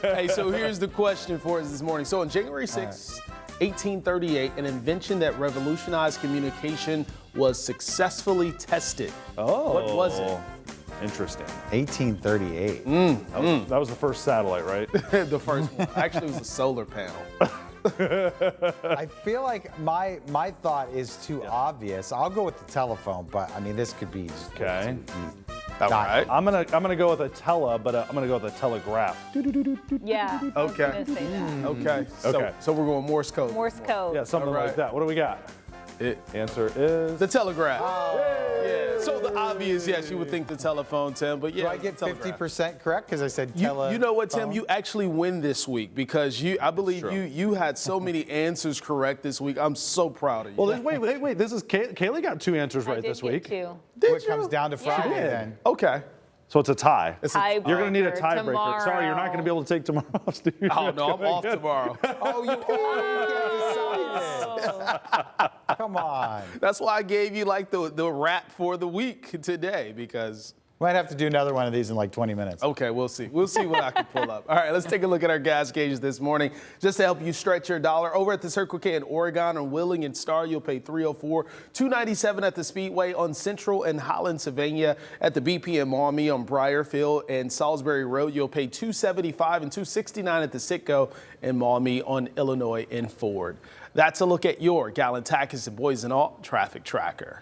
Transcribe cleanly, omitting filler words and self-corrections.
Hey, so here's the question for us this morning. So on January 6, 1838, an invention that revolutionized communication was successfully tested. Oh. What was it? Interesting. 1838. That was the first satellite, right? The first one. Actually, it was a solar panel. I feel like my thought is too obvious. I'll go with the telephone, but I mean this could be Okay. All right. I'm gonna go with a but I'm gonna go with a telegraph. Yeah. I was Okay. gonna say that. Okay. Okay. So we're going Morse code. Morse code. Yeah, something All right. like that. What do we got? It, Answer is the telegraph. Yeah. So the obvious, yes, you would think the telephone, Tim, but yeah. Do I get telegraph. 50% correct? Because I said You know what, Tim? telephone? You actually win this week because I believe you had so many answers correct this week. I'm so proud of you. Well, wait. This is Kaylee got 2 answers I right did this get week. 2. It comes down to Friday Yeah. then. Okay. So it's a tie. Tiebreaker You're gonna need a tiebreaker. Sorry, you're not tomorrow. gonna be able to take tomorrow off, Steve. Oh no, I'm off tomorrow. Oh, you can't decide it. Come on. That's why I gave you like the rap for the week today because. Might have to do another one of these in like 20 minutes. Okay, we'll see. We'll see what I can pull up. All right, let's take a look at our gas gauges this morning. Just to help you stretch your dollar, over at the Circle K in Oregon on Willing and Star, you'll pay $3.04, $2.97 at the Speedway on Central and Holland, Sylvania. At the BP in Maumee on Briarfield and Salisbury Road, you'll pay $2.75 and $2.69 at the Citgo in Maumee on Illinois and Ford. That's a look at your Gallon Tackus and Boys and All traffic tracker.